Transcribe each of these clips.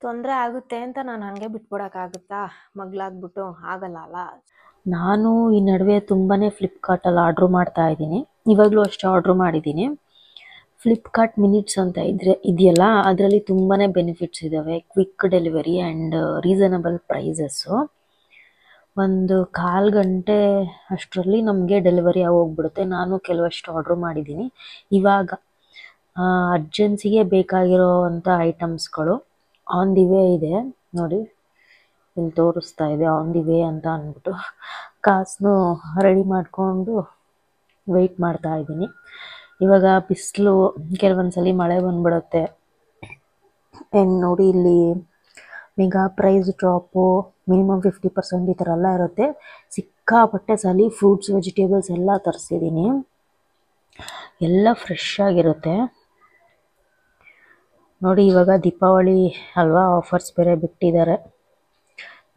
ತೊಂದರೆ ಆಗುತ್ತೆ ಅಂತ ನಾನು ಹಂಗೆ ಬಿಟ್ಬಿಡೋಕ್ಕಾಗುತ್ತಾ? ಮಗ್ಳಾಗ್ಬಿಟ್ಟು ಆಗಲ್ಲ ಅಲ್ಲ. ನಾನು ಈ ನಡುವೆ ತುಂಬಾ ಫ್ಲಿಪ್ಕಾರ್ಟಲ್ಲಿ ಆರ್ಡ್ರ್ ಮಾಡ್ತಾ ಇದ್ದೀನಿ. ಇವಾಗಲೂ ಅಷ್ಟೇ ಆರ್ಡ್ರ್ ಮಾಡಿದ್ದೀನಿ. ಫ್ಲಿಪ್ಕಾರ್ಟ್ ಮಿನಿಟ್ಸ್ ಅಂತ ಇದೆಯಲ್ಲ, ಅದರಲ್ಲಿ ತುಂಬಾ ಬೆನಿಫಿಟ್ಸ್ ಇದ್ದಾವೆ. Quick delivery and reasonable prices. ಒಂದು ಕಾಲು ಗಂಟೆ ಅಷ್ಟರಲ್ಲಿ ನಮಗೆ ಡೆಲಿವರಿ ಆಗೋಗ್ಬಿಡುತ್ತೆ. ನಾನು ಕೆಲವಷ್ಟು ಆರ್ಡ್ರ್ ಮಾಡಿದ್ದೀನಿ. ಇವಾಗ ಅರ್ಜೆನ್ಸಿಗೆ ಬೇಕಾಗಿರೋವಂಥ ಐಟಮ್ಸ್ಗಳು ಆನ್ ದಿ ವೇ ಇದೆ ನೋಡಿ, ಇಲ್ಲಿ ತೋರಿಸ್ತಾ ಇದೆ ಆನ್ ದಿ ವೇ ಅಂತ ಅಂದ್ಬಿಟ್ಟು. ಕಾಸನ್ನು ರೆಡಿ ಮಾಡಿಕೊಂಡು ವೆಯ್ಟ್ ಮಾಡ್ತಾ ಇದ್ದೀನಿ. ಇವಾಗ ಬಿಸಿಲು, ಕೆಲವೊಂದ್ಸಲಿ ಮಳೆ ಬಂದ್ಬಿಡುತ್ತೆ. ಆ್ಯಂಡ್ ನೋಡಿ ಇಲ್ಲಿ ಮೆಗಾ ಪ್ರೈಸ್ ಡ್ರಾಪು, ಮಿನಿಮಮ್ 50% ಈ ಥರ ಎಲ್ಲ ಇರುತ್ತೆ. ಸಿಕ್ಕಾಪಟ್ಟೆ ಸಲಿ ಫ್ರೂಟ್ಸ್ ವೆಜಿಟೇಬಲ್ಸ್ ಎಲ್ಲ ತರಿಸಿದ್ದೀನಿ. ಎಲ್ಲ ಫ್ರೆಶ್ ಆಗಿರುತ್ತೆ ನೋಡಿ. ಇವಾಗ ದೀಪಾವಳಿ ಅಲ್ವಾ, ಆಫರ್ಸ್ ಬೇರೆ ಬಿಟ್ಟಿದ್ದಾರೆ.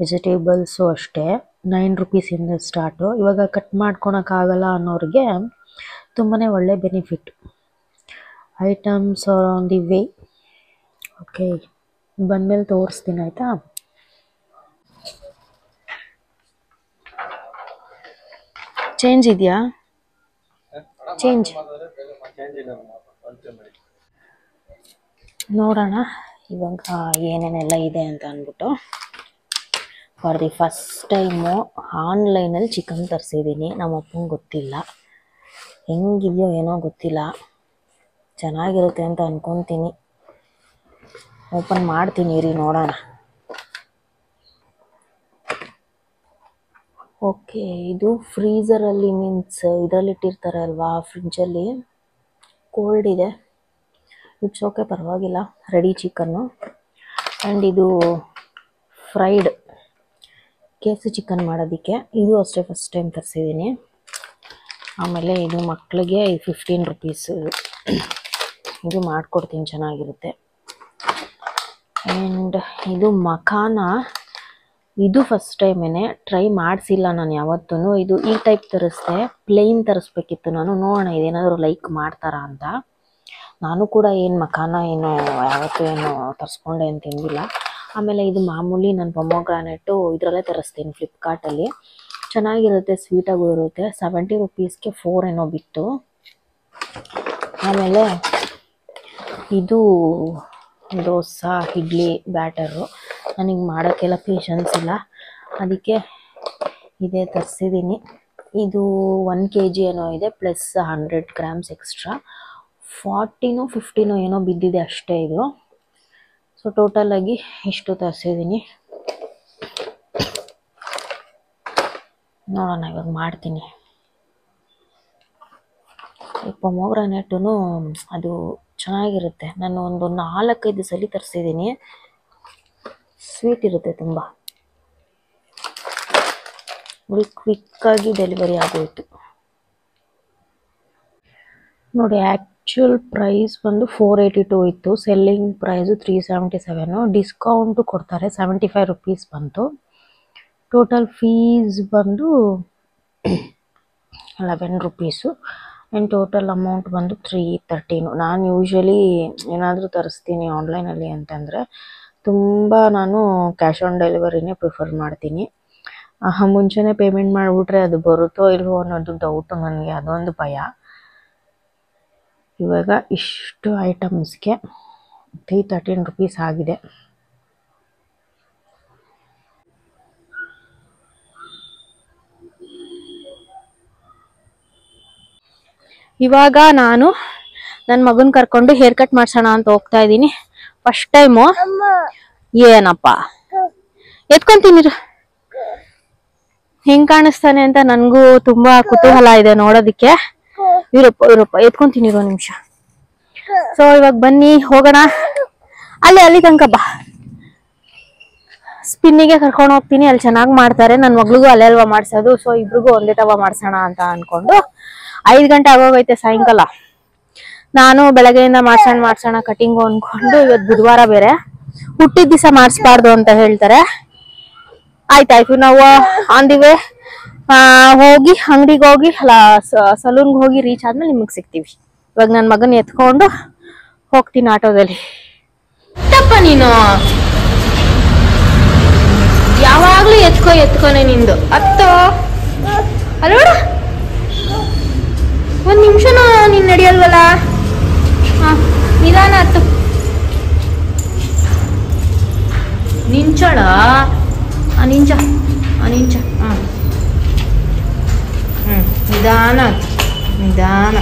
ವೆಜಿಟೇಬಲ್ಸು ಅಷ್ಟೇ 9 ರೂಪೀಸಿಂದ ಸ್ಟಾರ್ಟು. ಇವಾಗ ಕಟ್ ಮಾಡ್ಕೊಳಕ್ಕಾಗಲ್ಲ ಅನ್ನೋರಿಗೆ ತುಂಬಾ ಒಳ್ಳೆ benefit. Items are on the way. Okay, ಬಂದಮೇಲೆ ತೋರಿಸ್ತೀನಿ ಆಯಿತಾ. ಚೇಂಜ್ ಇದೆಯಾ? ಚೇಂಜ್ ನೋಡೋಣ ಇವಾಗ ಏನೇನೆಲ್ಲ ಇದೆ ಅಂತ ಅಂದ್ಬಿಟ್ಟು. ಫಾರ್ ದಿ ಫಸ್ಟ್ ಟೈಮು ಆನ್ಲೈನಲ್ಲಿ ಚಿಕನ್ ತರಿಸಿದ್ದೀನಿ. ನಮ್ಮ ಅಪ್ಪಂಗೆ ಗೊತ್ತಿಲ್ಲ, ಹೆಂಗಿದೆಯೋ ಏನೋ ಗೊತ್ತಿಲ್ಲ. ಚೆನ್ನಾಗಿರುತ್ತೆ ಅಂತ ಅಂದ್ಕೊತೀನಿ. ಓಪನ್ ಮಾಡ್ತೀನಿ ರೀ, ನೋಡೋಣ. ಓಕೆ, ಇದು ಫ್ರೀಝರಲ್ಲಿ ಮೀನ್ಸ್ ಇದರಲ್ಲಿ ಇಟ್ಟಿರ್ತಾರೆ ಅಲ್ವಾ, ಫ್ರಿಡ್ಜಲ್ಲಿ. ಕೋಲ್ಡ್ ಇದೆ, ಇಟ್ಸ್ ಓಕೆ, ಪರವಾಗಿಲ್ಲ. Ready chicken. ಆ್ಯಂಡ್ ಇದು ಫ್ರೈಡ್ KFC ಚಿಕನ್ ಮಾಡೋದಕ್ಕೆ. ಇದು ಅಷ್ಟೇ ಫಸ್ಟ್ ಟೈಮ್ ತರಿಸಿದ್ದೀನಿ. ಆಮೇಲೆ ಇದು ಮಕ್ಕಳಿಗೆ 15 ರೂಪೀಸ್. ಇದು ಮಾಡಿಕೊಡ್ತೀನಿ, ಚೆನ್ನಾಗಿರುತ್ತೆ. ಆ್ಯಂಡ್ ಇದು ಮಖಾನ. ಇದು ಫಸ್ಟ್ ಟೈಮೇನೆ, ಟ್ರೈ ಮಾಡಿಸಿಲ್ಲ ನಾನು ಯಾವತ್ತೂ. ಇದು ಈ ಟೈಪ್ ತರಿಸ್ದೆ, ಪ್ಲೇನ್ ತರಿಸ್ಬೇಕಿತ್ತು ನಾನು. ನೋಡೋಣ ಇದೇನಾದರೂ ಲೈಕ್ ಮಾಡ್ತಾರಾ ಅಂತ. ನಾನು ಕೂಡ ಏನು ಮಖಾನ ಏನು ಯಾವತ್ತೂ ಏನು ತರಿಸ್ಕೊಂಡೆ ಅಂತ ತಿಂದಿಲ್ಲ. ಆಮೇಲೆ ಇದು ಮಾಮೂಲಿ ನನ್ನ ಪೊಮೊಗ್ರಾನೇಟು ಇದರಲ್ಲೇ ತರಿಸ್ತೀನಿ ಫ್ಲಿಪ್ಕಾರ್ಟಲ್ಲಿ. ಚೆನ್ನಾಗಿರುತ್ತೆ, ಸ್ವೀಟಾಗೂ ಇರುತ್ತೆ. 70 ರೂಪೀಸ್ಗೆ 4 ಏನೋ ಬಿತ್ತು. ಆಮೇಲೆ ಇದು ದೋಸೆ ಇಡ್ಲಿ ಬ್ಯಾಟರು. ನನಗೆ ಮಾಡೋಕ್ಕೆಲ್ಲ ಪೇಷನ್ಸ್ ಇಲ್ಲ, ಅದಕ್ಕೆ ಇದೇ ತರಿಸಿದ್ದೀನಿ. ಇದು 1 kg ಏನೋ ಇದೆ, ಪ್ಲಸ್ 100 ಗ್ರಾಮ್ಸ್ ಎಕ್ಸ್ಟ್ರಾ. 40ನೋ 50ನೋ ಏನೋ ಬಿದ್ದಿದೆ ಅಷ್ಟೇ ಇದು. ಸೊ ಟೋಟಲಾಗಿ ಇಷ್ಟು ತರಿಸಿದ್ದೀನಿ. ನೋಡೋಣ ಇವಾಗ ಮಾಡ್ತೀನಿ. ಈ ಪೊಮೊಗ್ರಾನೇಟು ಅದು ಚೆನ್ನಾಗಿರುತ್ತೆ. ನಾನು ಒಂದು 4-5 ಸಲ ತರಿಸಿದ್ದೀನಿ. ಸ್ವೀಟ್ ಇರುತ್ತೆ ತುಂಬ. ಕ್ವಿಕ್ಕಾಗಿ ಡೆಲಿವರಿ ಆಗೋಯಿತು ನೋಡಿ. ಆ್ಯಕ್ಚುಯಲ್ ಪ್ರೈಸ್ ಬಂದು 482 ಇತ್ತು, ಸೆಲ್ಲಿಂಗ್ ಪ್ರೈಸು 377. ಡಿಸ್ಕೌಂಟು ಕೊಡ್ತಾರೆ, 75 ರೂಪೀಸ್ ಬಂತು. ಟೋಟಲ್ ಫೀಸ್ ಬಂದು 11 ರೂಪೀಸು. ಆ್ಯಂಡ್ ಟೋಟಲ್ ಅಮೌಂಟ್ ಬಂದು 313. ನಾನು ಯೂಶ್ವಲಿ ಏನಾದರೂ ತರಿಸ್ತೀನಿ ಆನ್ಲೈನಲ್ಲಿ ಅಂತಂದರೆ ತುಂಬ ನಾನು ಕ್ಯಾಶ್ ಆನ್ ಡೆಲಿವರಿನೇ ಪ್ರಿಫರ್ ಮಾಡ್ತೀನಿ. ಮುಂಚೆನೇ ಪೇಮೆಂಟ್ ಮಾಡಿಬಿಟ್ರೆ ಅದು ಬರುತ್ತೋ ಇಲ್ವೋ ಅನ್ನೋದು ಡೌಟು ನನಗೆ, ಅದೊಂದು ಭಯ. ಇವಾಗ ಇಷ್ಟು ಐಟಮ್ಸ್ಗೆ 313 ರೂಪೀಸ್ ಆಗಿದೆ. ಇವಾಗ ನಾನು ನನ್ನ ಮಗನ ಕರ್ಕೊಂಡು ಹೇರ್ ಕಟ್ ಮಾಡ್ಸೋಣ ಅಂತ ಹೋಗ್ತಾ ಇದ್ದೀನಿ. First time. ಏನಪ್ಪ ಎತ್ಕೊಂತೀನಿ, ಹೆಂಗ್ ಕಾಣಿಸ್ತಾನೆ ಅಂತ ನನಗೂ ತುಂಬಾ ಕುತೂಹಲ ಇದೆ ನೋಡೋದಿಕ್ಕೆ. ಇರಪ್ಪ ಎತ್ಕೊಂತೀನಿ, 1 ನಿಮಿಷ. ಸೊ ಇವಾಗ ಬನ್ನಿ ಹೋಗೋಣ. ಅಲ್ಲಿ ತನಕ ಬಾ, ಸ್ಪಿನ್ನಿಗೆ ಕರ್ಕೊಂಡು ಹೋಗ್ತೀನಿ. ಅಲ್ಲಿ ಚೆನ್ನಾಗಿ ಮಾಡ್ತಾರೆ. ನನ್ನ ಮಗಳಿಗೂ ಅಲ್ಲೇ ಅಲ್ವಾ ಮಾಡ್ಸೋದು, ಸೊ ಇಬ್ರಿಗೂ ಒಂದೇ ತವ ಮಾಡ್ಸೋಣ ಅಂತ ಅನ್ಕೊಂಡು. 5 ಗಂಟೆ ಆಗೋಗೈತೆ ಸಾಯಂಕಾಲ. ನಾನು ಬೆಳಗ್ಗೆಯಿಂದ ಮಾಡ್ಸೋಣ ಕಟಿಂಗು ಅನ್ಕೊಂಡು. ಇವತ್ತು ಬುಧವಾರ ಬೇರೆ, ಹುಟ್ಟಿದ ದಿವಸ ಮಾಡಿಸ್ಬಾರ್ದು ಅಂತ ಹೇಳ್ತಾರೆ. ಆಯ್ತಾಯ್ತು, ನಾವು ಆನ್ ದಿ ವೇ ಹೋಗಿ ಅಂಗಡಿಗೆ ಹೋಗಿ ಸಲೂನ್ಗೆ ಹೋಗಿ ರೀಚ್ ಆದ್ಮೇಲೆ ನಿಮಗೆ ಸಿಗ್ತೀವಿ. ಇವಾಗ ನನ್ನ ಮಗನ ಎತ್ಕೊಂಡು ಹೋಗ್ತೀನಿ ಆಟೋದಲ್ಲಿ. ತಪ್ಪ ನೀನು ಎತ್ಕೊನೆ ನಿಂದು ಹತ್ತೋ ಅಲ್ಲೋಡ. ಒಂದ್ ನಿಮಿಷನೂ ನೀನ್ ನಡೆಯಲ್ವಲ್ಲ. ಹಾ ನಿಧಾನ ಹತ್ತು. ನಿಂಚಳ ನಿಂಚ ಹಾ ನಿಧಾನ ಹತ್ತು ನಿಧಾನ.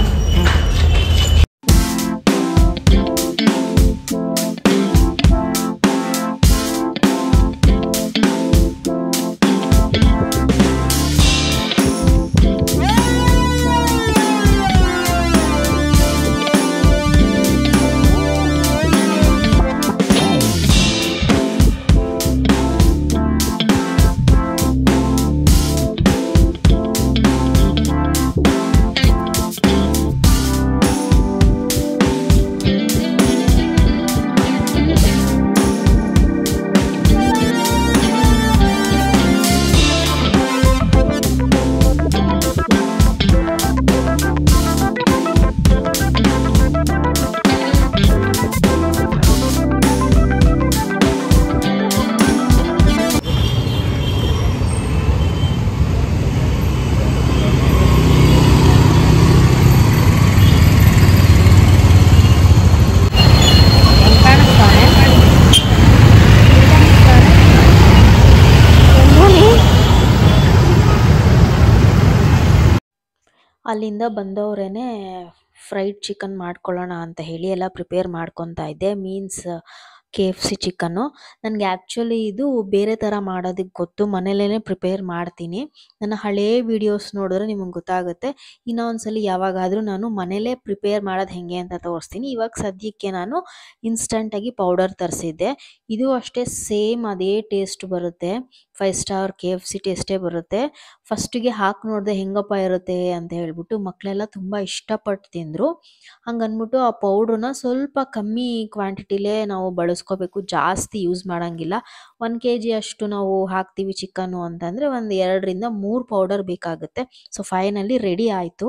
ಅಲ್ಲಿಂದ ಬಂದವರೇನೆ ಫ್ರೈಡ್ ಚಿಕನ್ ಮಾಡ್ಕೊಳ್ಳೋಣ ಅಂತ ಹೇಳಿ ಎಲ್ಲ ಪ್ರಿಪೇರ್ ಮಾಡ್ಕೊತಾ ಇದ್ದೆ. Means KFC chicken. ನನಗೆ ಆ್ಯಕ್ಚುಲಿ ಇದು ಬೇರೆ ಥರ ಮಾಡೋದಕ್ಕೆ ಗೊತ್ತು, ಮನೇಲೇ ಪ್ರಿಪೇರ್ ಮಾಡ್ತೀನಿ. ನನ್ನ ಹಳೇ ವಿಡಿಯೋಸ್ ನೋಡಿದ್ರೆ ನಿಮಗೆ ಗೊತ್ತಾಗುತ್ತೆ. ಇನ್ನೊಂದ್ಸಲಿ ಯಾವಾಗಾದರೂ ನಾನು ಮನೇಲೇ ಪ್ರಿಪೇರ್ ಮಾಡೋದು ಹೇಗೆ ಅಂತ ತೋರಿಸ್ತೀನಿ. ಇವಾಗ ಸದ್ಯಕ್ಕೆ ನಾನು ಇನ್ಸ್ಟಂಟಾಗಿ ಪೌಡರ್ ತರಿಸಿದ್ದೆ. ಇದು ಅಷ್ಟೇ ಸೇಮ್ ಅದೇ ಟೇಸ್ಟ್ ಬರುತ್ತೆ, 5 ಸ್ಟಾರ್ KFC ಟೇಸ್ಟೇ ಬರುತ್ತೆ. ಫಸ್ಟಿಗೆ ಹಾಕಿ ನೋಡಿದೆ ಹೆಂಗಪ್ಪ ಇರುತ್ತೆ ಅಂತ ಹೇಳ್ಬಿಟ್ಟು ಮಕ್ಕಳೆಲ್ಲ ತುಂಬ ಇಷ್ಟಪಟ್ಟು ತಿಂದರು. ಹಂಗನ್ಬಿಟ್ಟು ಆ ಪೌಡ್ರನ್ನ ಸ್ವಲ್ಪ ಕಮ್ಮಿ ಕ್ವಾಂಟಿಟಿಲೇ ನಾವು ಬಳಸ್ಕೋಬೇಕು, ಜಾಸ್ತಿ ಯೂಸ್ ಮಾಡೋಂಗಿಲ್ಲ. 1 kg ಅಷ್ಟು ನಾವು ಹಾಕ್ತೀವಿ ಚಿಕನ್ನು ಅಂತಂದರೆ ಒಂದು 2 ರಿಂದ 3 ಪೌಡರ್ ಬೇಕಾಗುತ್ತೆ. ಸೊ ಫೈನಲಿ ರೆಡಿ ಆಯಿತು.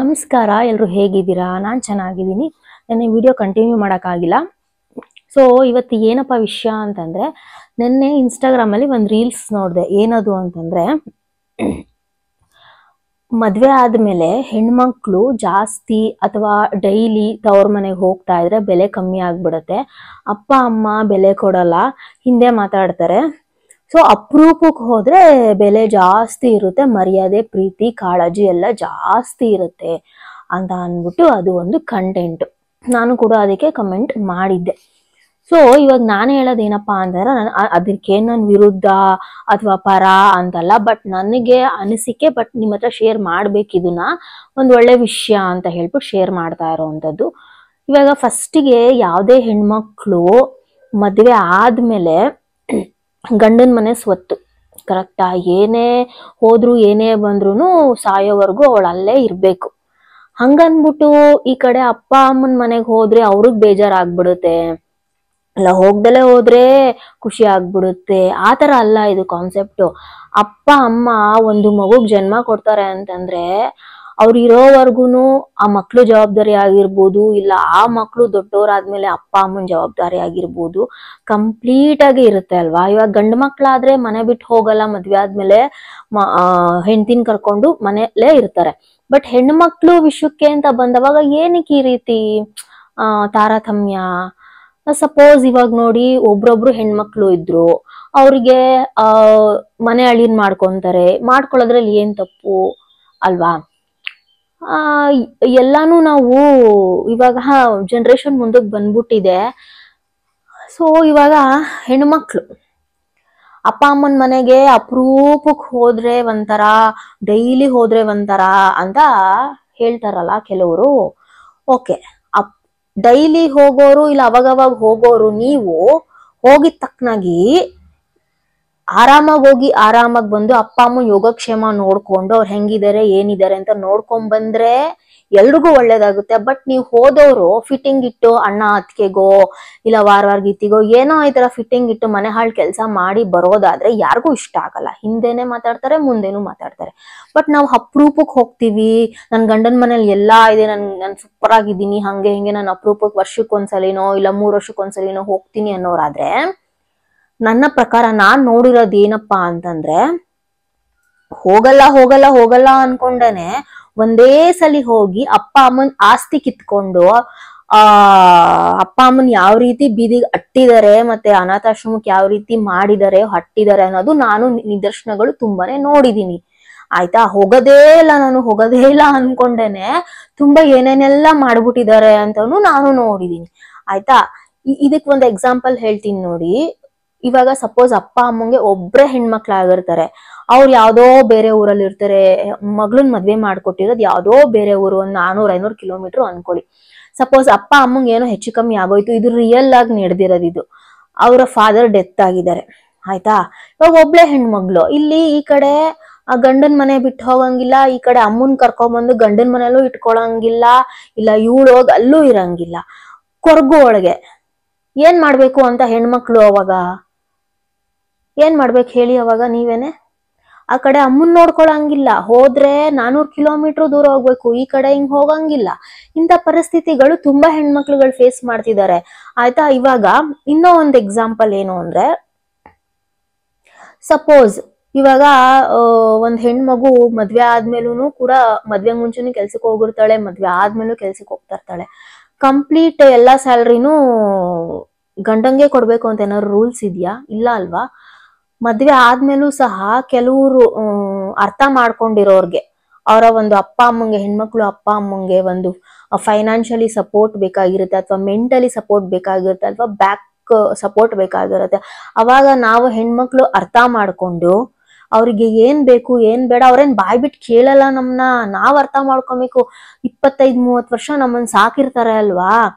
ನಮಸ್ಕಾರ, ಎಲ್ಲರೂ ಹೇಗಿದ್ದೀರಾ? ನಾನು ಚೆನ್ನಾಗಿದ್ದೀನಿ. ನನ್ನ ವಿಡಿಯೋ ಕಂಟಿನ್ಯೂ ಮಾಡೋಕ್ಕಾಗಿಲ್ಲ. ಸೊ ಇವತ್ತು ಏನಪ್ಪ ವಿಷಯ ಅಂತಂದರೆ, ನೆನ್ನೆ ಇನ್ಸ್ಟಾಗ್ರಾಮಲ್ಲಿ ಒಂದು ರೀಲ್ಸ್ ನೋಡಿದೆ. ಏನದು ಅಂತಂದರೆ, ಮದುವೆ ಆದಮೇಲೆ ಹೆಣ್ಮಕ್ಳು ಜಾಸ್ತಿ ಅಥವಾ ಡೈಲಿ ತವ್ರ ಮನೆಗೆ ಹೋಗ್ತಾ ಇದ್ರೆ ಬೆಲೆ ಕಮ್ಮಿ ಆಗಿಬಿಡುತ್ತೆ. ಅಪ್ಪ ಅಮ್ಮ ಬೆಲೆ ಕೊಡಲ್ಲ, ಹಿಂದೆ ಮಾತಾಡ್ತಾರೆ. ಸೊ ಅಪರೂಪಕ್ಕೆ ಹೋದರೆ ಬೆಲೆ ಜಾಸ್ತಿ ಇರುತ್ತೆ, ಮರ್ಯಾದೆ ಪ್ರೀತಿ ಕಾಳಜಿ ಎಲ್ಲ ಜಾಸ್ತಿ ಇರುತ್ತೆ ಅಂತ ಅಂದ್ಬಿಟ್ಟು ಅದು ಒಂದು ಕಂಟೆಂಟು. ನಾನು ಕೂಡ ಅದಕ್ಕೆ ಕಮೆಂಟ್ ಮಾಡಿದ್ದೆ. ಸೊ ಇವಾಗ ನಾನು ಹೇಳೋದೇನಪ್ಪ ಅಂತಂದ್ರೆ, ಅದಕ್ಕೆ ನಾನು ವಿರುದ್ಧ ಅಥವಾ ಪರ ಅಂತಲ್ಲ, ಬಟ್ ನನಗೆ ಅನಿಸಿಕೆ, ಬಟ್ ನಿಮ್ಮ ಹತ್ರ ಶೇರ್ ಮಾಡ್ಬೇಕು, ಇದನ್ನ ಒಂದು ಒಳ್ಳೆ ವಿಷಯ ಅಂತ ಹೇಳ್ಬಿಟ್ಟು ಶೇರ್ ಮಾಡ್ತಾ ಇರೋವಂಥದ್ದು. ಇವಾಗ ಫಸ್ಟಿಗೆ ಯಾವುದೇ ಹೆಣ್ಮಕ್ಳು ಮದುವೆ ಆದಮೇಲೆ ಗಂಡನ ಮನೆ ಸ್ವತ್ತು, ಕರೆಕ್ಟಾ? ಏನೇ ಹೋದ್ರು ಏನೇ ಬಂದ್ರು ಸಾಯೋವರೆಗೂ ಅವಳು ಅಲ್ಲೇ ಇರಬೇಕು. ಹಂಗನ್ಬಿಟ್ಟು ಈ ಕಡೆ ಅಪ್ಪ ಅಮ್ಮನ ಮನೆಗೆ ಹೋದ್ರೆ ಅವ್ರಿಗೆ ಬೇಜಾರಾಗ್ಬಿಡುತ್ತೆ, ಅಲ್ಲ ಹೋಗ್ದಲೇ ಹೋದ್ರೆ ಖುಷಿ ಆಗ್ಬಿಡುತ್ತೆ. ಆ ಥರ ಅಲ್ಲ ಇದು ಕಾನ್ಸೆಪ್ಟು. ಅಪ್ಪ ಅಮ್ಮ ಒಂದು ಮಗುಗ್ ಜನ್ಮ ಕೊಡ್ತಾರೆ ಅಂತಂದ್ರೆ ಅವ್ರು ಇರೋವರ್ಗು ಆ ಮಕ್ಳು ಜವಾಬ್ದಾರಿ ಆಗಿರ್ಬೋದು, ಇಲ್ಲ ಆ ಮಕ್ಳು ದೊಡ್ಡವರಾದ್ಮೇಲೆ ಅಪ್ಪ ಅಮ್ಮನ ಜವಾಬ್ದಾರಿ ಆಗಿರ್ಬೋದು, ಕಂಪ್ಲೀಟ್ ಆಗಿ ಇರುತ್ತೆ ಅಲ್ವಾ. ಇವಾಗ ಗಂಡು ಮಕ್ಳಾದ್ರೆ ಮನೆ ಬಿಟ್ಟು ಹೋಗಲ್ಲ, ಮದ್ವೆ ಆದ್ಮೇಲೆ ಹೆಂಡ್ತಿನ ಕರ್ಕೊಂಡು ಮನೆಯಲ್ಲೇ ಇರ್ತಾರೆ. ಬಟ್ ಹೆಣ್ಣು ಮಕ್ಳು ವಿಷಯಕ್ಕೆ ಅಂತ ಬಂದವಾಗ ಏನಕ್ಕೆ ಈ ರೀತಿ ತಾರತಮ್ಯ? ಸಪೋಸ್ ಇವಾಗ ನೋಡಿ, ಒಬ್ರೊಬ್ರು ಹೆಣ್ಮಕ್ಳು ಇದ್ರು, ಅವ್ರಿಗೆ ಮನೆ ಅಳಿನ್ ಮಾಡ್ಕೊಳ್ಳೋದ್ರಲ್ಲಿ ಏನ್ ತಪ್ಪು ಅಲ್ವಾ? ಎಲ್ಲಾನು ನಾವು ಇವಾಗ ಜನರೇಷನ್ ಮುಂದಕ್ಕೆ ಬಂದ್ಬಿಟ್ಟಿದೆ. ಸೊ ಇವಾಗ ಹೆಣ್ಮಕ್ಳು ಅಪ್ಪ ಅಮ್ಮನ ಮನೆಗೆ ಅಪರೂಪಕ್ಕೆ ಹೋದ್ರೆ ಒಂಥರ, ಡೈಲಿ ಹೋದ್ರೆ ಒಂಥರ ಅಂತ ಹೇಳ್ತಾರಲ್ಲ ಕೆಲವರು. ಓಕೆ, ಡೈಲಿ ಹೋಗೋರು ಇಲ್ಲ ಅವಾಗವಾಗ ಹೋಗೋರು, ನೀವು ಹೋಗಿದ ತಕ್ಕನಾಗಿ ಆರಾಮಾಗಿ ಹೋಗಿ ಆರಾಮಾಗಿ ಬಂದು ಅಪ್ಪ ಅಮ್ಮ ಯೋಗಕ್ಷೇಮ ನೋಡ್ಕೊಂಡು ಅವ್ರು ಹೆಂಗಿದ್ದಾರೆ ಏನಿದ್ದಾರೆ ಅಂತ ನೋಡ್ಕೊಂಡ್ ಬಂದ್ರೆ ಎಲ್ರಿಗೂ ಒಳ್ಳೇದಾಗುತ್ತೆ. ಬಟ್ ನೀವು ಹೋದವರು ಫಿಟ್ಟಿಂಗ್ ಇಟ್ಟು ಅಣ್ಣ ಅತ್ತಿಗೆಗೋ ಇಲ್ಲ ವಾರ ಗೀತಿಗೋ ಏನೋ ಈ ತರ ಫಿಟ್ಟಿಂಗ್ ಇಟ್ಟು ಮನೆ ಹಾಳು ಕೆಲಸ ಮಾಡಿ ಬರೋದಾದ್ರೆ ಯಾರಿಗೂ ಇಷ್ಟ ಆಗಲ್ಲ. ಹಿಂದೆನೆ ಮಾತಾಡ್ತಾರೆ, ಮುಂದೆನೂ ಮಾತಾಡ್ತಾರೆ. ಬಟ್ ನಾವು ಅಪ್ರೂಪಕ್ಕೆ ಹೋಗ್ತೀವಿ, ನನ್ ಗಂಡನ ಮನೇಲಿ ಎಲ್ಲಾ ಇದೆ, ನನ್ ಸೂಪರ್ ಆಗಿದ್ದೀನಿ, ಹಂಗೆ ಹಿಂಗೆ ನಾನು ಅಪ್ರೂಪಕ್ಕೆ ವರ್ಷಕ್ಕೊಂದ್ಸಲಿನೋ ಇಲ್ಲ 3 ವರ್ಷಕ್ಕೊಂದ್ಸಲಿನೋ ಹೋಗ್ತೀನಿ ಅನ್ನೋರಾದ್ರೆ, ನನ್ನ ಪ್ರಕಾರ ನಾನ್ ನೋಡಿರೋದ್ ಏನಪ್ಪಾ ಅಂತಂದ್ರೆ, ಹೋಗಲ್ಲ ಹೋಗಲ್ಲ ಹೋಗಲ್ಲ ಅನ್ಕೊಂಡೇನೆ ಒಂದೇ ಸಲಿ ಹೋಗಿ ಅಪ್ಪ ಅಮ್ಮನ್ ಆಸ್ತಿ ಕಿತ್ಕೊಂಡು ಅಪ್ಪ ಅಮ್ಮನ್ ಯಾವ ರೀತಿ ಬೀದಿಗೆ ಅಟ್ಟಿದ್ದಾರೆ, ಮತ್ತೆ ಅನಾಥಾಶ್ರಮಕ್ಕೆ ಯಾವ ರೀತಿ ಮಾಡಿದ್ದಾರೆ ಹಟ್ಟಿದ್ದಾರೆ ಅನ್ನೋದು ನಾನು ನಿದರ್ಶನಗಳು ತುಂಬಾನೇ ನೋಡಿದೀನಿ. ಆಯ್ತಾ, ಹೋಗೋದೇ ಇಲ್ಲ ಅನ್ಕೊಂಡೇನೆ ತುಂಬಾ ಏನೇನೆಲ್ಲ ಮಾಡ್ಬಿಟ್ಟಿದ್ದಾರೆ ಅಂತನೂ ನಾನು ನೋಡಿದೀನಿ. ಆಯ್ತಾ, ಇದಕ್ ಒಂದು ಎಕ್ಸಾಂಪಲ್ ಹೇಳ್ತೀನಿ ನೋಡಿ. ಇವಾಗ ಸಪೋಸ್ ಅಪ್ಪ ಅಮ್ಮಂಗೆ ಒಬ್ರೇ ಹೆಣ್ಮಕ್ಳಾಗಿರ್ತಾರೆ, ಅವ್ರು ಯಾವ್ದೋ ಬೇರೆ ಊರಲ್ಲಿ ಇರ್ತಾರೆ, ಮಗಳನ್ ಮದ್ವೆ ಮಾಡ್ಕೊಟ್ಟಿರೋದು ಯಾವ್ದೋ ಬೇರೆ ಊರು, ಒಂದ್ 400-500 ಕಿಲೋಮೀಟರ್ ಅನ್ಕೊಳ್ಳಿ. ಸಪೋಸ್ ಅಪ್ಪ ಅಮ್ಮಂಗೆ ಏನೋ ಹೆಚ್ಚು ಕಮ್ಮಿ ಆಗೋಯ್ತು, ಇದು ರಿಯಲ್ ಆಗಿ ನಡೆದಿರೋದು. ಇದು ಅವರ ಫಾದರ್ ಡೆತ್ ಆಗಿದ್ದಾರೆ. ಆಯ್ತಾ, ಇವಾಗ ಒಬ್ಳೆ ಹೆಣ್ಮಗ್ಳು ಇಲ್ಲಿ ಈ ಕಡೆ ಗಂಡನ್ ಮನೆ ಬಿಟ್ಟು ಹೋಗಂಗಿಲ್ಲ, ಈ ಕಡೆ ಅಮ್ಮನ್ ಕರ್ಕೊಂಬಂದು ಗಂಡನ್ ಮನೇಲೂ ಇಟ್ಕೊಳಂಗಿಲ್ಲ, ಇಲ್ಲ ಇವಳು ಹೋಗಿ ಅಲ್ಲೂ ಇರಂಗಿಲ್ಲ, ಕೊರ್ಗು ಒಳಗೆ ಏನ್ ಮಾಡ್ಬೇಕು ಅಂತ ಹೆಣ್ಮಕ್ಳು ಅವಾಗ ಏನ್ ಮಾಡ್ಬೇಕು ಹೇಳಿ? ಅವಾಗ ನೀವೇನೆ ಆ ಕಡೆ ಅಮ್ಮನ್ ನೋಡ್ಕೊಳಂಗಿಲ್ಲ, ಹೋದ್ರೆ 400 ಕಿಲೋಮೀಟರ್ ದೂರ ಹೋಗ್ಬೇಕು, ಈ ಕಡೆ ಹಿಂಗ್ ಹೋಗಂಗಿಲ್ಲ. ಇಂಥ ಪರಿಸ್ಥಿತಿಗಳು ತುಂಬಾ ಹೆಣ್ಮಕ್ಳುಗಳು ಫೇಸ್ ಮಾಡ್ತಿದ್ದಾರೆ. ಆಯ್ತಾ, ಇವಾಗ ಇನ್ನೂ ಒಂದು ಎಕ್ಸಾಂಪಲ್ ಏನು ಅಂದ್ರೆ, ಸಪೋಸ್ ಇವಾಗ ಒಂದ್ ಹೆಣ್ಮಗು ಮದ್ವೆ ಆದ್ಮೇಲೂ ಕೂಡ, ಮದ್ವೆ ಮುಂಚೆನೂ ಕೆಲ್ಸಕ್ಕೆ ಹೋಗಿರ್ತಾಳೆ, ಮದ್ವೆ ಆದ್ಮೇಲೂ ಕೆಲ್ಸಕ್ಕೆ ಹೋಗ್ತಾ ಇರ್ತಾಳೆ. ಕಂಪ್ಲೀಟ್ ಎಲ್ಲಾ ಸ್ಯಾಲ್ರಿನೂ ಗಂಡಂಗೆ ಕೊಡ್ಬೇಕು ಅಂತ ಏನಾದ್ರು ರೂಲ್ಸ್ ಇದೆಯಾ? ಇಲ್ಲ ಅಲ್ವಾ. ಮದ್ವೆ ಆದ್ಮೇಲೂ ಸಹ ಕೆಲವರು ಅರ್ಥ ಮಾಡ್ಕೊಂಡಿರೋರ್ಗೆ, ಅವರ ಒಂದು ಅಪ್ಪ ಅಮ್ಮಂಗೆ, ಹೆಣ್ಮಕ್ಳು ಅಪ್ಪ ಅಮ್ಮಂಗೆ ಒಂದು ಫೈನಾನ್ಷಿಯಲಿ ಸಪೋರ್ಟ್ ಬೇಕಾಗಿರುತ್ತೆ, ಅಥವಾ ಮೆಂಟಲಿ ಸಪೋರ್ಟ್ ಬೇಕಾಗಿರುತ್ತೆ, ಅಥವಾ ಬ್ಯಾಕ್ ಸಪೋರ್ಟ್ ಬೇಕಾಗಿರುತ್ತೆ. ಅವಾಗ ನಾವು ಹೆಣ್ಮಕ್ಳು ಅರ್ಥ ಮಾಡ್ಕೊಂಡು ಅವ್ರಿಗೆ ಏನ್ ಬೇಕು ಏನ್ ಬೇಡ ಅವ್ರೇನ್ ಬಾಯ್ ಬಿಟ್ಟು ಕೇಳಲ್ಲ ನಮ್ನ, ನಾವ್ ಅರ್ಥ ಮಾಡ್ಕೊಬೇಕು. 25-30 ವರ್ಷ ನಮ್ಮನ್ ಸಾಕಿರ್ತಾರೆ ಅಲ್ವಾ,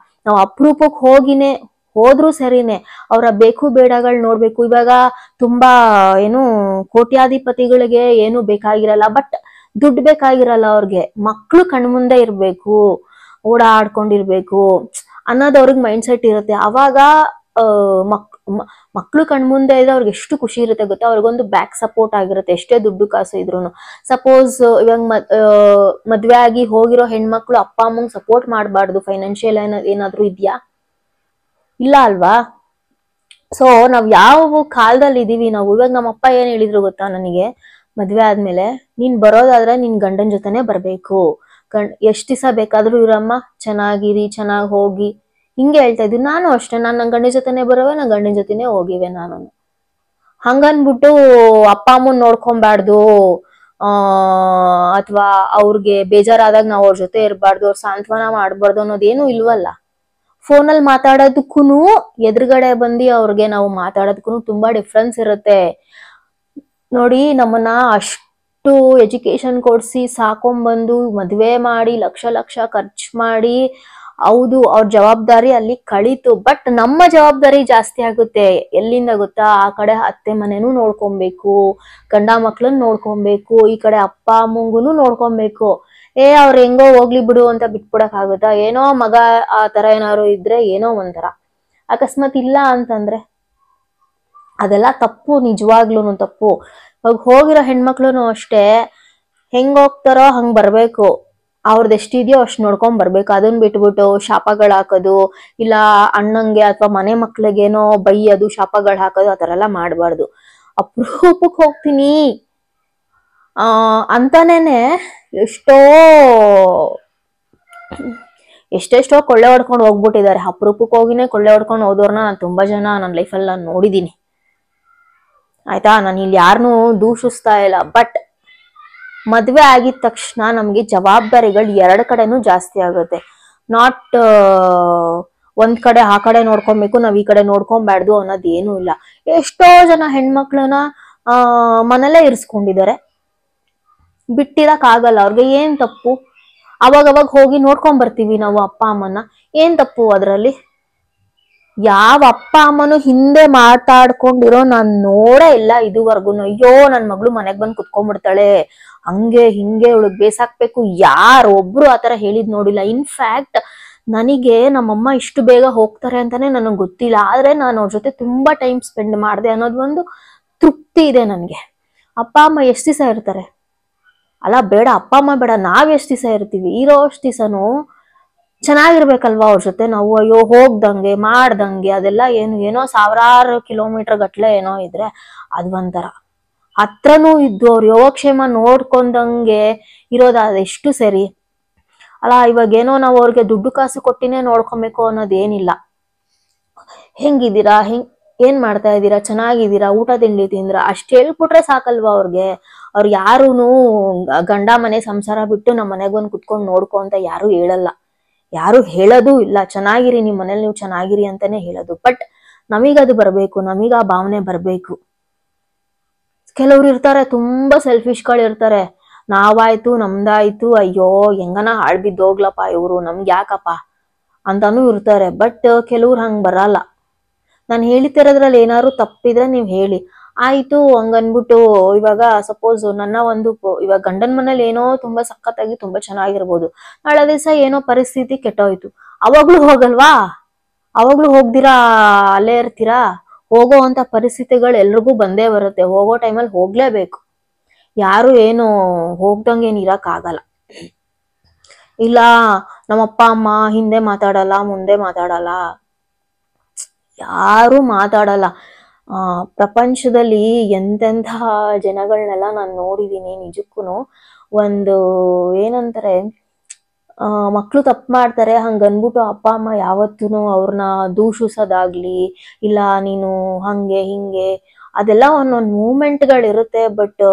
ನಾವ್ ಅಪ್ರೂಪಕ್ಕೆ ಹೋದ್ರೂ ಸರಿನೆ ಅವರ ಬೇಕು ಬೇಡಗಳು ನೋಡ್ಬೇಕು. ಇವಾಗ ತುಂಬಾ ಏನು ಕೋಟ್ಯಾಧಿಪತಿಗಳಿಗೆ ಏನು ಬೇಕಾಗಿರಲ್ಲ, ಬಟ್ ದುಡ್ಡು ಬೇಕಾಗಿರಲ್ಲ ಅವ್ರಿಗೆ, ಮಕ್ಳು ಕಣ್ಮುಂದೆ ಇರ್ಬೇಕು, ಓಡಾಡ್ಕೊಂಡಿರ್ಬೇಕು ಅನ್ನೋದು ಅವ್ರಿಗೆ ಮೈಂಡ್ ಸೆಟ್ ಇರುತ್ತೆ. ಅವಾಗ ಮಕ್ಳು ಕಣ್ಮುಂದೆ ಇದ್ರೆ ಅವ್ರಿಗೆ ಎಷ್ಟು ಖುಷಿ ಇರುತ್ತೆ ಗೊತ್ತಾ, ಅವ್ರಿಗೊಂದು ಬ್ಯಾಕ್ ಸಪೋರ್ಟ್ ಆಗಿರುತ್ತೆ ಎಷ್ಟೇ ದುಡ್ಡು ಕಾಸು ಇದ್ರು. ಸಪೋಸ್ ಇವಾಗ ಮದ್ವೆ ಆಗಿ ಹೋಗಿರೋ ಹೆಣ್ಮಕ್ಳು ಅಪ್ಪ ಅಮ್ಮಂಗ್ ಸಪೋರ್ಟ್ ಮಾಡ್ಬಾರ್ದು ಫೈನಾನ್ಷಿಯಲ್ ಏನಾದ್ರು ಇದ್ಯಾ? ಇಲ್ಲ ಅಲ್ವಾ. ಸೊ ನಾವ್ ಯಾವ ಕಾಲದಲ್ಲಿ ಇದೀವಿ ನಾವು? ಇವಾಗ ನಮ್ಮಪ್ಪ ಏನ್ ಹೇಳಿದ್ರು ಗೊತ್ತಾ ನನಗೆ, ಮದ್ವೆ ಆದ್ಮೇಲೆ ನೀನ್ ಬರೋದಾದ್ರೆ ನಿನ್ ಗಂಡನ್ ಜೊತೆನೆ ಬರ್ಬೇಕು, ಎಷ್ಟ್ ದಿವಸ ಬೇಕಾದ್ರೂ ಇರಮ್ಮ, ಚೆನ್ನಾಗಿರಿ, ಚೆನ್ನಾಗಿ ಹೋಗಿ, ಹಿಂಗೆ ಹೇಳ್ತಾ ಇದ್ವಿ. ನಾನು ಅಷ್ಟೇ, ನಾನ್ ನನ್ ಗಂಡನ ಜೊತೆನೆ ಬರೋವೆ, ನನ್ ಗಂಡನ ಜೊತೆನೆ ಹೋಗಿವೆ. ನಾನು ಹಂಗನ್ಬಿಟ್ಟು ಅಪ್ಪ ಅಮ್ಮನ್ ನೋಡ್ಕೊಂಬಾರ್ದು, ಅಥವಾ ಅವ್ರಿಗೆ ಬೇಜಾರಾದಾಗ ನಾವ್ ಅವ್ರ ಜೊತೆ ಇರ್ಬಾರ್ದು, ಅವ್ರ ಸಾಂತ್ವನ ಮಾಡ್ಬಾರ್ದು ಅನ್ನೋದೇನು ಇಲ್ವಲ್ಲ. ಫೋನಲ್ಲಿ ಮಾತಾಡೋದಕ್ಕೂ ಎದುರುಗಡೆ ಬಂದು ಅವ್ರಿಗೆ ನಾವು ಮಾತಾಡೋದಕ್ಕೂ ತುಂಬಾ ಡಿಫ್ರೆನ್ಸ್ ಇರುತ್ತೆ ನೋಡಿ. ನಮ್ಮನ್ನ ಅಷ್ಟು ಎಜುಕೇಶನ್ ಕೊಡ್ಸಿ ಸಾಕೊಂಡ್ಬಂದು ಮದ್ವೆ ಮಾಡಿ ಲಕ್ಷ ಖರ್ಚು ಮಾಡಿ, ಹೌದು ಅವ್ರ ಜವಾಬ್ದಾರಿ ಅಲ್ಲಿ ಕಳೀತು, ಬಟ್ ನಮ್ಮ ಜವಾಬ್ದಾರಿ ಜಾಸ್ತಿ ಆಗುತ್ತೆ. ಎಲ್ಲಿಂದ ಗೊತ್ತಾ? ಆ ಕಡೆ ಅತ್ತೆ ಮನೆನೂ ನೋಡ್ಕೊಬೇಕು, ಗಂಡ ಮಕ್ಳನ್ನ ನೋಡ್ಕೊಬೇಕು, ಈ ಕಡೆ ಅಪ್ಪ ಅಮ್ಮಂಗುನು ನೋಡ್ಕೊಬೇಕು. ಅವ್ರ ಹೆಂಗೋ ಹೋಗ್ಲಿ ಬಿಡು ಅಂತ ಬಿಟ್ಬಿಡಕ್ ಆಗುತ್ತಾ? ಏನೋ ಮಗ ಆ ತರ ಏನಾದ್ರು ಇದ್ರೆ ಏನೋ ಒಂಥರ, ಅಕಸ್ಮಾತ್ ಇಲ್ಲ ಅಂತಂದ್ರೆ ಅದೆಲ್ಲ ತಪ್ಪು, ನಿಜವಾಗ್ಲೂನು ತಪ್ಪು. ಇವಾಗ ಹೋಗಿರೋ ಹೆಣ್ಮಕ್ಳುನು ಅಷ್ಟೇ, ಹೆಂಗ್ ಹೋಗ್ತಾರೋ ಹಂಗ್ ಬರ್ಬೇಕು, ಅವ್ರದ್ದು ಎಷ್ಟಿದ್ಯೋ ಅಷ್ಟ್ ನೋಡ್ಕೊಂಡ್ ಬರ್ಬೇಕು. ಅದನ್ನ ಬಿಟ್ಬಿಟ್ಟು ಶಾಪಗಳು ಹಾಕೋದು, ಇಲ್ಲ ಅಣ್ಣಂಗೆ ಅಥವಾ ಮನೆ ಮಕ್ಳಿಗೇನೋ ಬೈಯೋದು, ಶಾಪಗಳು ಹಾಕೋದು, ಆ ತರ ಎಲ್ಲ ಮಾಡ್ಬಾರ್ದು. ಅಪ್ರೂಪಕ್ಕೆ ಹೋಗ್ತೀನಿ ಅಂತಾನೇನೆ ಎಷ್ಟೆಷ್ಟೋ ಕೊಳ್ಳೆ ಹೊಡ್ಕೊಂಡು ಹೋಗ್ಬಿಟ್ಟಿದ್ದಾರೆ. ಅಪರೂಪಕ್ಕೆ ಹೋಗಿನೇ ಕೊಳ್ಳೆ ಹೊಡ್ಕೊಂಡು ಹೋದವ್ರನ್ನ ನಾನು ತುಂಬಾ ಜನ ನನ್ನ ಲೈಫಲ್ಲಿ ನಾನು ನೋಡಿದೀನಿ. ಆಯ್ತಾ, ನಾನು ಇಲ್ಲಿ ಯಾರನ್ನೂ ದೂಷಿಸ್ತಾ ಇಲ್ಲ, ಬಟ್ ಮದ್ವೆ ಆಗಿದ ತಕ್ಷಣ ನಮ್ಗೆ ಜವಾಬ್ದಾರಿಗಳು 2 ಕಡೆನೂ ಜಾಸ್ತಿ ಆಗುತ್ತೆ. ನಾಟ್ ಒಂದ್ ಕಡೆ ಆ ಕಡೆ ನೋಡ್ಕೊಬೇಕು, ನಾವ್ ಈ ಕಡೆ ನೋಡ್ಕೊಬಾರ್ದು ಅನ್ನೋದು ಏನು ಇಲ್ಲ. ಎಷ್ಟೋ ಜನ ಹೆಣ್ಮಕ್ಳನ್ನ ಮನೇಲೇ ಇರಿಸ್ಕೊಂಡಿದ್ದಾರೆ, ಬಿಟ್ಟಿರಕ್ ಆಗಲ್ಲ. ಅವ್ರಿಗೆ ಏನ್ ತಪ್ಪು? ಅವಾಗವಾಗ ಹೋಗಿ ನೋಡ್ಕೊಂಡ್ ಬರ್ತೀವಿ ನಾವು ಅಪ್ಪ ಅಮ್ಮನ, ಏನ್ ತಪ್ಪು ಅದ್ರಲ್ಲಿ? ಯಾವ ಅಪ್ಪ ಅಮ್ಮನು ಹಿಂದೆ ಮಾತಾಡ್ಕೊಂಡಿರೋ ನಾನ್ ನೋಡೇ ಇಲ್ಲ ಇದುವರೆಗೂ. ಅಯ್ಯೋ ನನ್ ಮಗಳು ಮನೆಗ್ ಬಂದ್ ಕುತ್ಕೊಂಡ್ಬಿಡ್ತಾಳೆ, ಹಂಗೆ ಹಿಂಗೆ ಅವಳಿಗೆ ಬೇಸಾಕ್ಬೇಕು, ಯಾರೊಬ್ರು ಆತರ ಹೇಳಿದ್ ನೋಡಿಲ್ಲ. ಇನ್ಫ್ಯಾಕ್ಟ್ ನನಗೆ ನಮ್ಮಮ್ಮ ಇಷ್ಟು ಬೇಗ ಹೋಗ್ತಾರೆ ಅಂತಾನೆ ನನಗೆ ಗೊತ್ತಿಲ್ಲ. ಆದ್ರೆ ನಾನು ಅವ್ರ ಜೊತೆ ತುಂಬಾ ಟೈಮ್ ಸ್ಪೆಂಡ್ ಮಾಡಿದೆ ಅನ್ನೋದು ಒಂದು ತೃಪ್ತಿ ಇದೆ ನನ್ಗೆ. ಅಪ್ಪ ಅಮ್ಮ ಎಷ್ಟು ದಿವಸ ಇರ್ತಾರೆ? ಅಲ್ಲ ಬೇಡ, ಅಪ್ಪ ಅಮ್ಮ ಬೇಡ, ನಾವ್ ಎಷ್ಟು ದಿವಸ ಇರ್ತೀವಿ? ಇರೋ ಅಷ್ಟು ದಿವಸನು ಚೆನ್ನಾಗಿರ್ಬೇಕಲ್ವಾ ಅವ್ರ ಜೊತೆ ನಾವು. ಅಯ್ಯೋ ಹೋಗ್ದಂಗೆ ಮಾಡ್ದಂಗೆ ಅದೆಲ್ಲ ಏನೋ ಸಾವಿರಾರು ಕಿಲೋಮೀಟರ್ ಗಟ್ಲೆ ಏನೋ ಇದ್ರೆ ಅದ್ ಒಂಥರ. ಹತ್ರನೂ ಇದ್ದು ಅವ್ರ ಯೋಗಕ್ಷೇಮ ನೋಡ್ಕೊಂಡಂಗೆ ಇರೋದು ಅದೆಷ್ಟು ಸರಿ ಅಲ್ಲ. ಇವಾಗೇನೋ ನಾವು ಅವ್ರಿಗೆ ದುಡ್ಡು ಕಾಸು ಕೊಟ್ಟಿನೇ ನೋಡ್ಕೊಬೇಕು ಅನ್ನೋದೇನಿಲ್ಲ. ಹೆಂಗಿದ್ದೀರಾ, ಏನ್ ಮಾಡ್ತಾ ಇದ್ದೀರಾ, ಚೆನ್ನಾಗಿದ್ದೀರಾ, ಊಟ ತಿಂಡಿ ತಿಂದ್ರ, ಅಷ್ಟ್ ಹೇಳ್ಬಿಟ್ರೆ ಸಾಕಲ್ವಾ ಅವ್ರಿಗೆ. ಅವ್ರು ಯಾರುನು ಗಂಡ ಮನೆ ಸಂಸಾರ ಬಿಟ್ಟು ನಮ್ಮ ಮನೆಗ್ ಬಂದು ಕುತ್ಕೊಂಡು ನೋಡ್ಕೊ ಅಂತ ಯಾರು ಹೇಳಲ್ಲ, ಯಾರು ಹೇಳೋದು ಇಲ್ಲ. ಚೆನ್ನಾಗಿರಿ, ನಿಮ್ ಮನೇಲಿ ನೀವು ಚೆನ್ನಾಗಿರಿ ಅಂತಾನೆ ಹೇಳೋದು. ಬಟ್ ನಮಗದು ಬರ್ಬೇಕು, ನಮಗ ಆ ಭಾವನೆ ಬರ್ಬೇಕು. ಕೆಲವ್ರು ಇರ್ತಾರೆ ತುಂಬಾ ಸೆಲ್ಫಿಶ್ಗಳು ಇರ್ತಾರೆ. ನಾವಾಯ್ತು ನಮ್ದಾಯ್ತು, ಅಯ್ಯೋ ಹೆಂಗನ ಹಾಳ್ಬಿದ್ದೋಗ್ಲಪ್ಪ ಇವ್ರು, ನಮ್ಗೆ ಯಾಕಪ್ಪ ಅಂತಾನು ಇರ್ತಾರೆ. ಬಟ್ ಕೆಲವ್ರು ಹಂಗ್ ಬರಲ್ಲ. ನಾನು ಹೇಳ್ತಿರೋದ್ರಲ್ಲಿ ಏನಾದ್ರು ತಪ್ಪಿದ್ರೆ ನೀವ್ ಹೇಳಿ. ಆಯ್ತು ಹಂಗನ್ಬಿಟ್ಟು ಇವಾಗ ಸಪೋಸ್ ನನ್ನ ಒಂದು ಇವಾಗ ಗಂಡನ್ ಮನೇಲಿ ಏನೋ ತುಂಬಾ ಸಖತ್ತಾಗಿ ತುಂಬಾ ಚೆನ್ನಾಗಿರ್ಬೋದು, ನಾಳೆ ದಿವಸ ಏನೋ ಪರಿಸ್ಥಿತಿ ಕೆಟ್ಟೋಯ್ತು, ಅವಾಗ್ಲೂ ಹೋಗಲ್ವಾ? ಅವಾಗ್ಲೂ ಹೋಗ್ದಿರಾ ಅಲ್ಲೇ ಇರ್ತೀರಾ? ಹೋಗೋ ಅಂತ ಪರಿಸ್ಥಿತಿಗಳು ಎಲ್ರಿಗೂ ಬಂದೇ ಬರುತ್ತೆ. ಹೋಗೋ ಟೈಮಲ್ಲಿ ಹೋಗ್ಲೇಬೇಕು. ಯಾರು ಏನು ಹೋಗ್ದಂಗೆ ಏನ್ ಇರಕ್ ಆಗಲ್ಲ. ಇಲ್ಲ ನಮ್ಮಪ್ಪ ಅಮ್ಮ ಹಿಂದೆ ಮಾತಾಡಲ್ಲ ಮುಂದೆ ಮಾತಾಡಲ್ಲ, ಯಾರು ಮಾತಾಡಲ್ಲ. ಪ್ರಪಂಚದಲ್ಲಿ ಎಂತೆಂಥ ಜನಗಳನ್ನೆಲ್ಲ ನಾನು ನೋಡಿದೀನಿ. ನಿಜಕ್ಕೂನು ಒಂದು ಏನಂತಾರೆ, ಮಕ್ಳು ತಪ್ಪು ಮಾಡ್ತಾರೆ ಹಂಗನ್ಬಿಟ್ಟು ಅಪ್ಪ ಅಮ್ಮ ಯಾವತ್ತೂ ಅವ್ರನ್ನ ದೂಷಿಸೋದಾಗ್ಲಿ, ಇಲ್ಲ ನೀನು ಹಂಗೆ ಹಿಂಗೆ, ಅದೆಲ್ಲ ಒಂದೊಂದು ಮೂಮೆಂಟ್ಗಳಿರುತ್ತೆ. ಬಟ್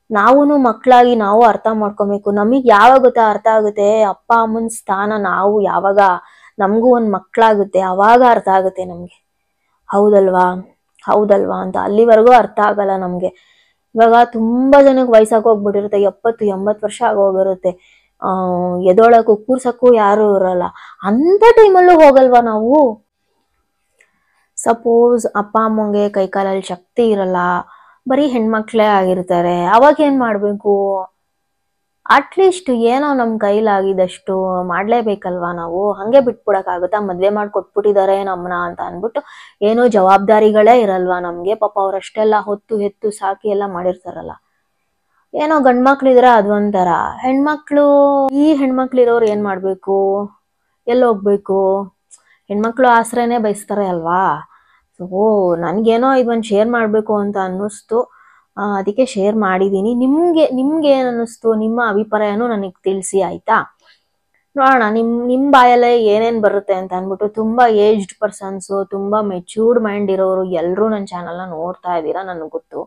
ನಾವೂನು ಮಕ್ಕಳಾಗಿ ನಾವು ಅರ್ಥ ಮಾಡ್ಕೊಬೇಕು. ನಮಗ್ ಯಾವಾಗ ಅರ್ಥ ಆಗುತ್ತೆ ಅಪ್ಪ ಅಮ್ಮನ ಸ್ಥಾನ, ನಾವು ಯಾವಾಗ ನಮಗೂ ಒಂದ್ ಮಕ್ಳಾಗುತ್ತೆ ಅವಾಗ ಅರ್ಥ ಆಗುತ್ತೆ ನಮ್ಗೆ. ಹೌದಲ್ವಾ ಹೌದಲ್ವಾ ಅಂತ. ಅಲ್ಲಿವರೆಗೂ ಅರ್ಥ ಆಗಲ್ಲ ನಮ್ಗೆ. ಇವಾಗ ತುಂಬಾ ಜನಕ್ಕೆ ವಯಸ್ಸಾಗೋಗ್ಬಿಟ್ಟಿರುತ್ತೆ, 70-80 ವರ್ಷ ಆಗೋಗಿರುತ್ತೆ. ಎದೊಳಕ್ಕೂ ಕೂರ್ಸಕ್ಕೂ ಯಾರು ಇರಲ್ಲ. ಅಂತ ಟೈಮಲ್ಲೂ ಹೋಗಲ್ವಾ ನಾವು? ಸಪೋಸ್ ಅಪ್ಪ ಅಮ್ಮಂಗೆ ಕೈಕಾಲಲ್ಲಿ ಶಕ್ತಿ ಇರಲ್ಲ, ಬರೀ ಹೆಣ್ಮಕ್ಳೇ ಆಗಿರ್ತಾರೆ, ಅವಾಗ ಏನ್ ಮಾಡ್ಬೇಕು? ಅಟ್ಲೀಸ್ಟ್ ಏನೋ ನಮ್ ಕೈಲಾಗಿದಷ್ಟು ಮಾಡ್ಲೇಬೇಕಲ್ವಾ ನಾವು. ಹಂಗೆ ಬಿಟ್ಬಿಡಕ್ಕಾಗುತ್ತಾ? ಮದ್ವೆ ಮಾಡ್ಕೊಟ್ಬಿಟ್ಟಿದ್ದಾರೆ ನಮ್ಮನ್ನ ಅಂತ ಅನ್ಬಿಟ್ಟು ಏನೋ ಜವಾಬ್ದಾರಿಗಳೇ ಇರಲ್ವಾ ನಮ್ಗೆ? ಪಾಪ ಅವ್ರಷ್ಟೆಲ್ಲ ಹೊತ್ತು ಹೆತ್ತು ಸಾಕಿ ಎಲ್ಲ ಮಾಡಿರ್ತಾರಲ್ಲ. ಏನೋ ಗಂಡ್ಮಕ್ಳಿದ್ರೆ ಅದೊಂಥರ. ಈ ಹೆಣ್ಮಕ್ಳಿರೋರು ಏನ್ ಮಾಡ್ಬೇಕು? ಎಲ್ಲೋಗ್ಬೇಕು? ಹೆಣ್ಮಕ್ಳು ಆಶ್ರಯನೇ ಬಯಸ್ತಾರೆ ಅಲ್ವಾ? ಸೊ ನನ್ಗೇನೋ ಇದೊಂದು ಶೇರ್ ಮಾಡ್ಬೇಕು ಅಂತ ಅನ್ನಿಸ್ತು, ಅದಕ್ಕೆ ಶೇರ್ ಮಾಡಿದೀನಿ. ನಿಮ್ಗೆ ಏನ್ ಅನ್ನಿಸ್ತು? ನಿಮ್ಮ ಅಭಿಪ್ರಾಯನೂ ನನಗೆ ತಿಳಿಸಿ, ಆಯ್ತಾ? ನೋಡೋಣ ನಿಮ್ ಬಾಯಲ್ಲೇ ಏನೇನ್ ಬರುತ್ತೆ ಅಂತ ಅನ್ಬಿಟ್ಟು. ತುಂಬಾ ಏಜ್ಡ್ ಪರ್ಸನ್ಸ್, ತುಂಬಾ ಮೆಚ್ಯೂರ್ಡ್ ಮೈಂಡ್ ಇರೋರು ಎಲ್ರು ನನ್ನ ಚಾನಲ್ನ ನೋಡ್ತಾ ಇದ್ದೀರಾ, ನನಗೆ ಗೊತ್ತು.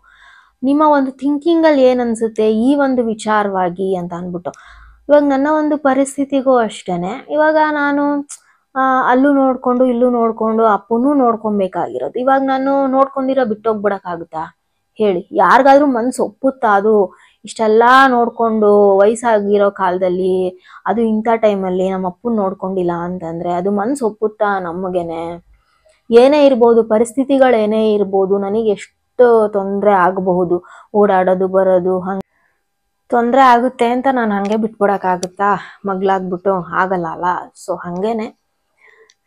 ನಿಮ್ಮ ಒಂದು ಥಿಂಕಿಂಗ್ ಅಲ್ಲಿ ಏನ್ ಅನ್ಸುತ್ತೆ ಈ ಒಂದು ವಿಚಾರವಾಗಿ ಅಂತ ಅನ್ಬಿಟ್ಟು. ಇವಾಗ ನನ್ನ ಒಂದು ಪರಿಸ್ಥಿತಿಗೂ ಅಷ್ಟೇನೆ. ಇವಾಗ ನಾನು ಅಲ್ಲೂ ನೋಡ್ಕೊಂಡು ಇಲ್ಲೂ ನೋಡ್ಕೊಂಡು ಅಪ್ಪನೂ ನೋಡ್ಕೊಬೇಕಾಗಿರೋದು. ಇವಾಗ ನಾನು ನೋಡ್ಕೊಂಡಿರೋ ಬಿಟ್ಟೋಗ್ಬಿಡಕ್ಕಾಗುತ್ತಾ ಹೇಳಿ? ಯಾರಿಗಾದ್ರೂ ಮನ್ಸು ಒಪ್ಪುತ್ತಾ ಅದು? ಇಷ್ಟೆಲ್ಲಾ ನೋಡ್ಕೊಂಡು ವಯಸ್ಸಾಗಿರೋ ಕಾಲದಲ್ಲಿ, ಅದು ಇಂಥ ಟೈಮಲ್ಲಿ ನಮ್ಮ ಅಪ್ಪನ ನೋಡ್ಕೊಂಡಿಲ್ಲ ಅಂತಂದ್ರೆ ಅದು ಮನ್ಸು ಒಪ್ಪುತ್ತಾ ನಮಗೇನೆ? ಏನೇ ಇರ್ಬೋದು, ಪರಿಸ್ಥಿತಿಗಳೇನೇ ಇರ್ಬೋದು, ನನಗೆ ಎಷ್ಟು ತೊಂದರೆ ಆಗಬಹುದು, ಓಡಾಡೋದು ಬರೋದು ಹಂಗೆ ತೊಂದರೆ ಆಗುತ್ತೆ ಅಂತ ನಾನು ಹಂಗೆ ಬಿಟ್ಬಿಡಕ್ಕಾಗುತ್ತಾ? ಮಗ್ಲಾಗ್ಬಿಟ್ಟು ಆಗಲ್ಲ ಅಲ್ಲ. ಸೊ ಹಂಗೇನೆ.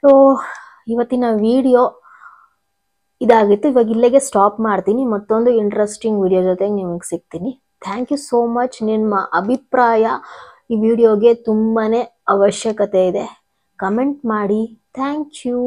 ಸೊ ಇವತ್ತಿನ ವಿಡಿಯೋ ಇದಾಗಿತ್ತು. ಇವಾಗ ಇಲ್ಲಿಗೆ ಸ್ಟಾಪ್ ಮಾಡ್ತೀನಿ. ಮತ್ತೊಂದು ಇಂಟ್ರೆಸ್ಟಿಂಗ್ ವಿಡಿಯೋ ಜೊತೆಗೆ ನಿಮಗೆ ಸಿಗ್ತೀನಿ. Thank you so much. ನಿಮ್ಮ ಅಭಿಪ್ರಾಯ ಈ ವಿಡಿಯೋಗೆ ತುಂಬಾನೇ ಅವಶ್ಯಕತೆ ಇದೆ. ಕಮೆಂಟ್ ಮಾಡಿ. Thank you.